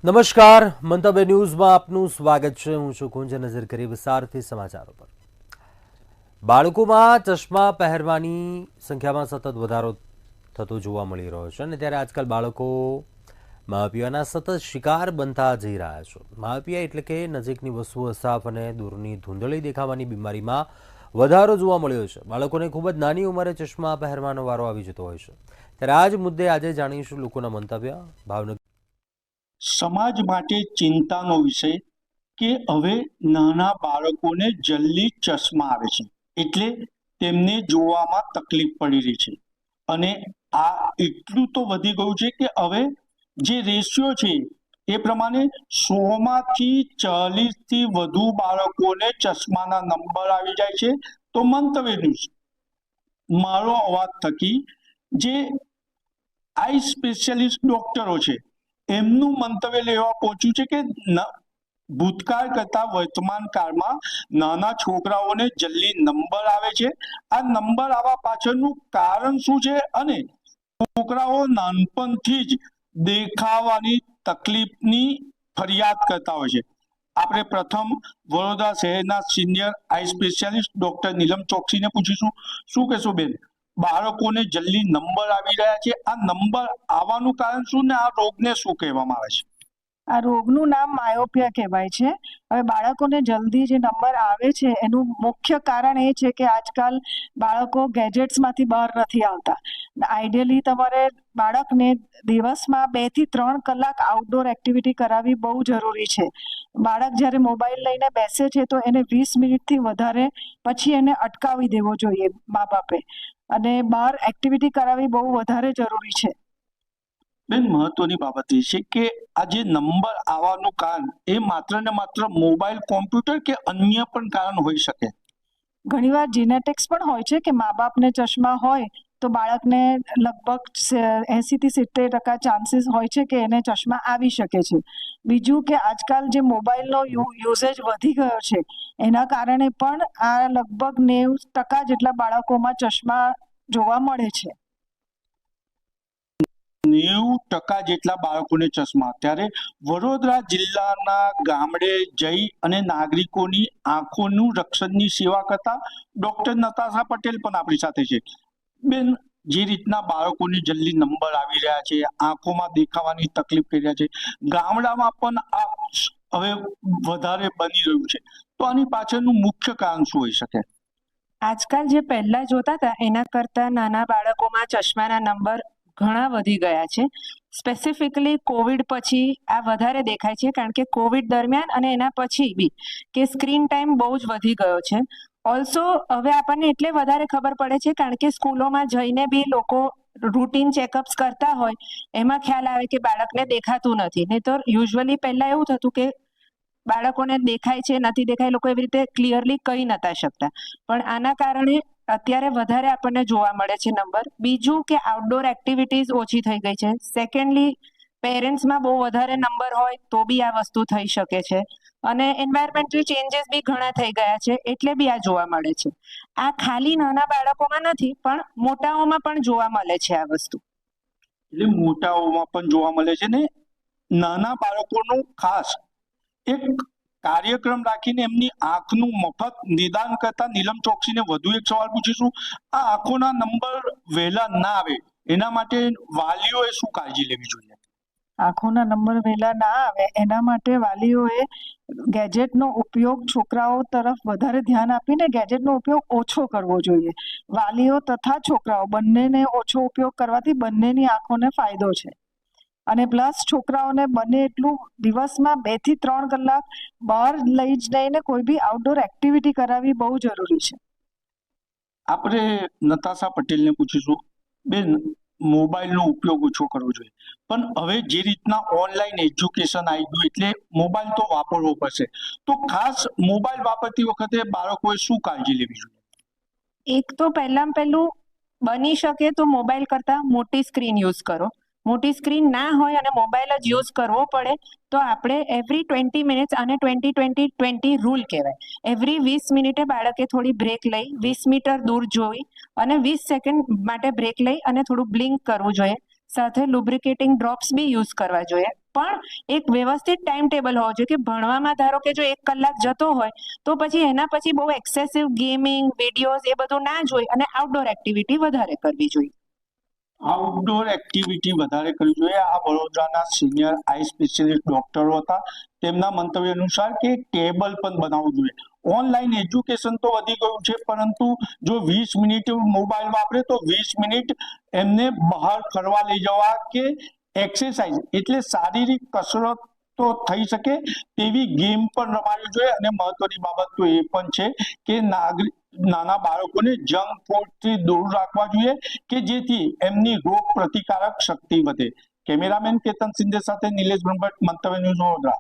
નમસ્કાર, મંતવ્ય ન્યૂઝમાં આપનું સ્વાગત છે. હું છું કુંજ. નજર કરી વિસ્તારથી સમાચારો પર. બાળકોમાં ચશ્મા પહેરવાની સંખ્યામાં સતત વધારો થતો જોવા મળી રહ્યો છે અને ત્યારે આજકાલ બાળકો માપિયાના સતત શિકાર બનતા જઈ રહ્યા છે. માપિયા એટલે કે નજીકની વસ્તુઓ સાફ અને દૂરની ધૂંધળી દેખાવાની બીમારીમાં વધારો જોવા મળ્યો છે. બાળકોને ખૂબ જ નાની ઉંમરે ચશ્મા પહેરવાનો વારો આવી જતો હોય છે. ત્યારે આ જ મુદ્દે આજે જાણીશું લોકોના મંતવ્ય. ભાવનગર સમાજ માટે ચિંતાનો વિષય કે હવે નાના બાળકોને જલ્દી ચશ્મા આવે છે, એટલે તેમને જોવામાં તકલીફ પડી રહી છે. અને આ એટલું તો વધી ગયું છે કે હવે જે રેશિયો છે એ પ્રમાણે 100 માંથી 40 થી વધુ બાળકોને ચશ્માના નંબર આવી જાય છે. તો મંતવ્યનું મારો અવાજ થકી જે આઈ સ્પેશિયાલિસ્ટ ડોક્ટરો છે એમનું મંતવ્ય લેવા પહોંચ્યું છે કે ભૂતકાળ કરતા વર્તમાન કાળમાં નાના છોકરાઓને જલ્દી નંબર આવે છે. આ નંબર આવવા પાછળનું કારણ શું છે અને છોકરાઓ નાનપણથી જ દેખાવાની તકલીફની ફરિયાદ કરતા હોય છે. આપણે પ્રથમ વડોદરા શહેરના સિનિયર આઈ સ્પેશિયાલિસ્ટ ડોક્ટર નીલમ ચોકસીને પૂછીશું. શું કહેશો બેન, બાળકોને જલ્દી નંબર આવી રહ્યા છે, આ નંબર આવવાનું કારણ શું ને આ રોગને શું કહેવામાં આવે છે? આ રોગનું નામ માયોપિયા કહેવાય છે. હવે બાળકોને જલ્દી જે નંબર આવે છે એનું મુખ્ય કારણ એ છે કે આજકાલ બાળકો ગેજેટ્સમાંથી બહાર નથી આવતા. આઈડિયલી તમારે બાળકને દિવસમાં 2 થી 3 કલાક આઉટડોર એક્ટિવિટી કરાવવી બહુ જરૂરી છે. બાળક જ્યારે મોબાઈલ લઈને બેસે છે તો એને 20 મિનિટથી વધારે પછી એને અટકાવી દેવો જોઈએ મા બાપે, અને બહાર એક્ટિવિટી કરાવવી બહુ વધારે જરૂરી છે. બેન, મહત્વની બાબત એ છે કે આ જે નંબર આવવાનું કારણ એ માત્ર ને માત્ર મોબાઈલ, કોમ્પ્યુટર કે અન્ય પણ કારણ હોઈ શકે? ઘણીવાર જીનેટિક્સ પણ હોય છે કે મા બાપને ચશ્મા હોય તો બાળકને લગભગ 80 થી 70% ચાન્સીસ હોય છે કે એને ચશ્મા આવી શકે છે. બીજું કે આજકાલ જે મોબાઈલનો યુસેજ વધી ગયો છે એના કારણે પણ આ લગભગ 90% જેટલા બાળકોમાં ચશ્મા જોવા મળે છે. 90% જેટલા બાળકોને ચશ્મા. ત્યારે વડોદરા જિલ્લાના ગામડે જઈ અને નાગરિકોની આંખોનું રક્ષણની સેવા કરતા ડોક્ટર નતાશા પટેલ પણ આપણી સાથે છે. બેન, જે રીતના બાળકોને જલ્દી નંબર આવી રહ્યા છે, આંખોમાં દેખાવાની તકલીફ થઈ રહ્યા છે, ગામડામાં પણ આ હવે વધારે બની રહ્યું છે, તો આની પાછળનું મુખ્ય કારણ શું હોઈ શકે? આજકાલ જે પહેલા જોતા હતા એના કરતા નાના બાળકોમાં ચશ્માના નંબર ઘણા વધી ગયા છે. સ્પેસિફિકલી કોવિડ પછી આ વધારે દેખાય છે, કારણ કે કોવિડ દરમિયાન અને એના પછી બી કે સ્ક્રીન ટાઈમ બહુ જ વધી ગયો છે. ઓલ્સો હવે આપણને એટલે વધારે ખબર પડે છે કારણ કે સ્કૂલોમાં જઈને બી લોકો રૂટીન ચેકઅપ્સ કરતા હોય એમાં ખ્યાલ આવે કે બાળકને દેખાતું નથી. નહીં તો યુઝ્યુઅલી પહેલા એવું થતું કે બાળકોને દેખાય છે નથી દેખાય, લોકો એવી રીતે ક્લિયરલી કહી નતા શકતા. પણ આના કારણે અત્યારે વધારે આપણને જોવા મળે છે નંબર. બીજું કે આઉટડોર એક્ટિવિટીઝ ઓછી થઈ ગઈ છે. સેકન્ડલી, પેરેન્ટ્સમાં બહુ વધારે નંબર હોય તો બી આ વસ્તુ થઈ શકે છે. અને એન્વાયરમેન્ટલ ચેન્જીસ બી ઘણા થઈ ગયા છે એટલે બી આ જોવા મળે છે. આ ખાલી નાના બાળકોમાં નથી પણ મોટાઓમાં પણ જોવા મળે છે આ વસ્તુ. એટલે મોટાઓમાં પણ જોવા મળે છે ને નાના બાળકોનું ખાસ એક કાર્યક્રમ રાખીને એમની આંખનું મફત નિદાન કરતા નીલમ ચોકસીને વધુ એક સવાલ પૂછીશું. આ આંખોના નંબર વહેલા ના આવે એના માટે વાલીઓએ શું કાળજી લેવી જોઈએ? આંખોના નંબર વહેલા ના આવે એના માટે વાલીઓએ ગેજેટનો ઉપયોગ છોકરાઓ તરફ વધારે ધ્યાન આપીને ગેજેટનો ઉપયોગ ઓછો કરવો જોઈએ. વાલીઓ તથા છોકરાઓ બંનેને ઓછો ઉપયોગ કરવાથી બંનેની આંખોને ફાયદો છે. અને પ્લસ છોકરાઓને બને એટલું દિવસમાં 2 થી 3 કલાક બહાર લઈ જઈને કોઈ બી આઉટડોર એક્ટિવિટી કરાવવી બહુ જરૂરી છે. આપણે નતાશા પટેલને પૂછીશું. બેન, મોબાઈલનો ઉપયોગ ઓછો કરવો જોઈએ, પણ હવે જે રીતના ઓનલાઈન એજ્યુકેશન આવી ગયું એટલે મોબાઈલ તો વાપરવો પડશે, તો ખાસ મોબાઈલ વાપરતી વખતે બાળકોએ શું કાળજી લેવી જોઈએ? એક તો પહેલું બની શકે તો મોબાઈલ કરતા મોટી સ્ક્રીન યુઝ કરો. મોટી સ્ક્રીન ના હોય અને મોબાઈલ જ યુઝ કરવો પડે તો આપણે એવરી 20 મિનિટ્સ, અને 20-20-20 રૂલ કહેવાય. એવરી 20 મિનિટે બાળકે થોડી બ્રેક લઈ 20 મીટર દૂર જોઈ અને 20 સેકન્ડ માટે બ્રેક લઈ અને થોડું બ્લિંક કરવું જોઈએ. સાથે લુબ્રિકેટિંગ ડ્રોપ્સ બી યુઝ કરવા જોઈએ. પણ એક વ્યવસ્થિત ટાઈમ ટેબલ હોવો જોઈએ કે ભણવામાં ધારો કે જો 1 કલાક જતો હોય તો પછી એના પછી બહુ એક્સેસિવ ગેમિંગ વિડીયોઝ એ બધું ના જોઈ અને આઉટડોર એક્ટિવિટી વધારે કરવી જોઈએ. આઉટડોર એક્ટિવિટી વધારે કરવી જોઈએ. આ વડોદરાના સિનિયર આઈ સ્પેશિયલિસ્ટ ડોક્ટરો હતા, તેમના મંતવ્ય અનુસાર કે ટેબલ પણ બનાવવું જોઈએ. ઓનલાઈન એજ્યુકેશન તો વધી ગયું છે, પરંતુ જો 20 મિનિટ મોબાઈલ વાપરે તો 20 મિનિટ એમને બહાર ફરવા લઈ જવા કે એક્સરસાઇઝ એટલે શારીરિક કસરત તો થઈ શકે તેવી ગેમ પણ રમાડવી જોઈએ. અને મહત્વની બાબત તો એ પણ છે કે નાના બાળકોને જંક ફૂડથી દૂર રાખવા જોઈએ કે જેથી એમની રોગ પ્રતિકારક શક્તિ વધે. કેમેરામેન કેતન સિંધે સાથે નિલેશ બ્રહ્મભટ્ટ, મંતવ્ય ન્યૂઝ વડોદરા.